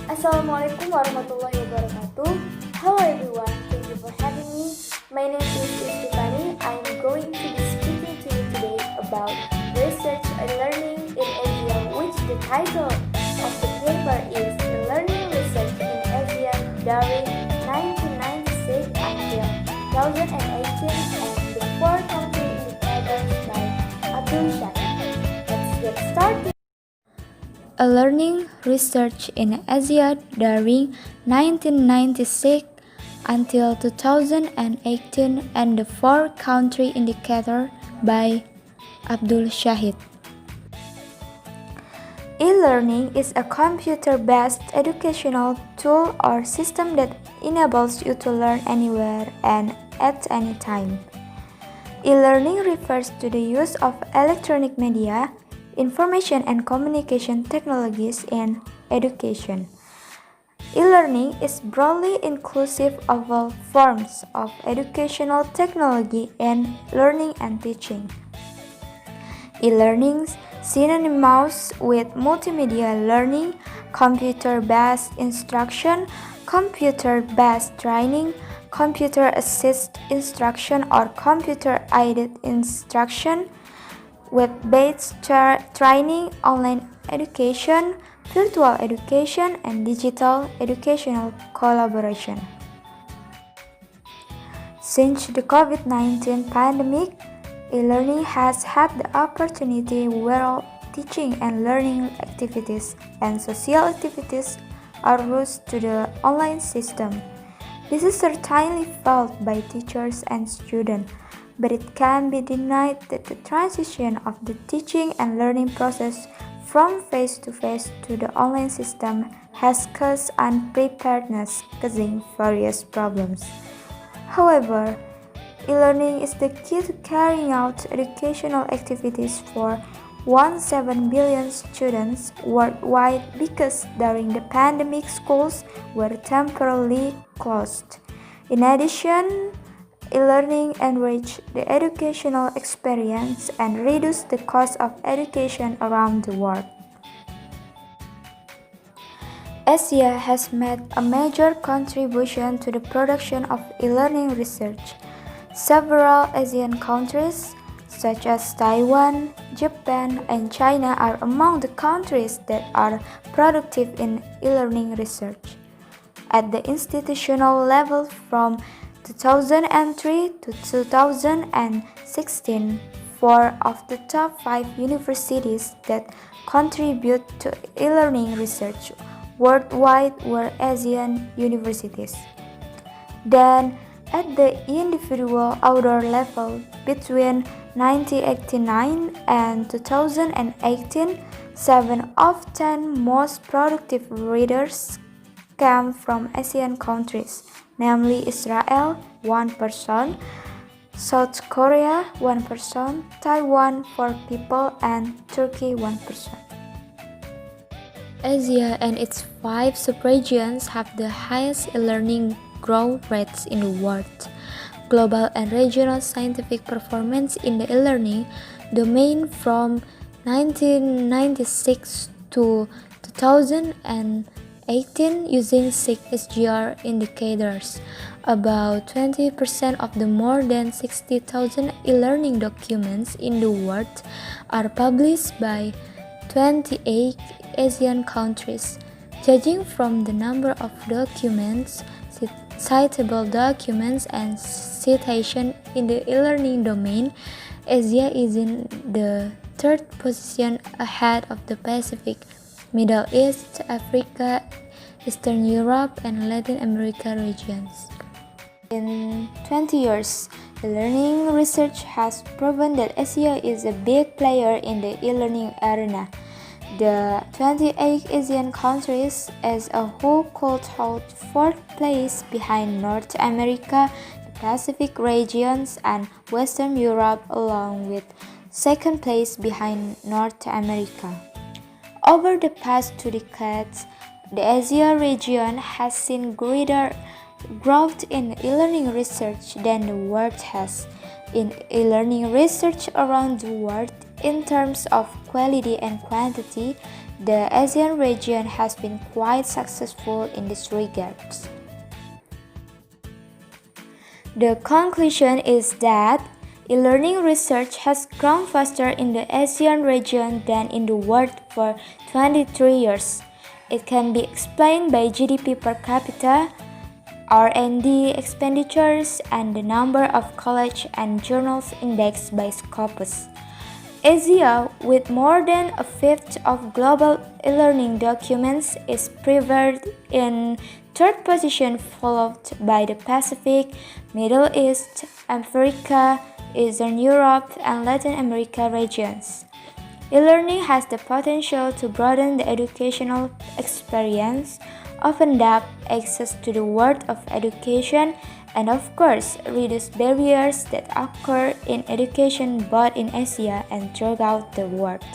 Assalamualaikum warahmatullahi wabarakatuh. Hello everyone, thank you for having me. My name is Istifani. I'm going to be speaking to you today about research and learning in Asia, which the title of the paper is Learning Research in Asia during 1996 until 2018 and the four country indicators by Abdul Shahid. Let's get started. A learning research in Asia during 1996 until 2018 and the four country indicator by Abdul Shahid. E-learning is a computer-based educational tool or system that enables you to learn anywhere and at any time. E-learning refers to the use of electronic media, information and communication technologies in education. E-learning is broadly inclusive of all forms of educational technology in learning and teaching. E-learning synonymous with multimedia learning, computer-based instruction, computer-based training, computer-assisted instruction or computer-aided instruction, web-based training, online education, virtual education, and digital educational collaboration. Since the COVID-19 pandemic, e-learning has had the opportunity where teaching and learning activities and social activities are rushed to the online system. This is certainly felt by teachers and students, but it can be denied that the transition of the teaching and learning process from face-to-face to the online system has caused unpreparedness, causing various problems. However, e-learning is the key to carrying out educational activities for 1.7 billion students worldwide because during the pandemic schools were temporarily closed. In addition, e-learning enriched the educational experience and reduced the cost of education around the world. Asia has made a major contribution to the production of e-learning research. Several Asian countries, such as Taiwan, Japan, and China, are among the countries that are productive in e-learning research. At the institutional level, from 2003 to 2016, four of the top 5 universities that contribute to e-learning research worldwide were Asian universities. Then, at the individual outdoor level, between 1989 and 2018, 7 of 10 most productive readers came from Asian countries, namely Israel 1%, South Korea 1%, Taiwan 4 people, and Turkey 1%. Asia and its 5 subregions have the highest e-learning growth rates in the world. Global and regional scientific performance in the e-learning domain from 1996 to 2018 using 6 SGR indicators. About 20% of the more than 60,000 e-learning documents in the world are published by 28 Asian countries. Judging from the number of documents, citable documents, and citation in the e-learning domain, Asia is in the third position ahead of the Pacific, Middle East, Africa, Eastern Europe, and Latin America regions. In 20 years, e-learning research has proven that Asia is a big player in the e-learning arena. The 28 Asian countries as a whole could hold fourth place behind North America, the Pacific regions, and Western Europe, along with second place behind North America. Over the past 2 decades, the Asia region has seen greater growth in e-learning research than the world has. In e-learning research around the world, in terms of quality and quantity, the ASEAN region has been quite successful in this regard. The conclusion is that e-learning research has grown faster in the ASEAN region than in the world for 23 years. It can be explained by GDP per capita, R&D expenditures, and the number of colleges and journals indexed by Scopus. Asia, with more than a fifth of global e-learning documents, is preferred in third position, followed by the Pacific, Middle East, Africa, Eastern Europe, and Latin America regions. E-learning has the potential to broaden the educational experience, open up access to the world of education, and of course, reduce barriers that occur in education both in Asia and throughout the world.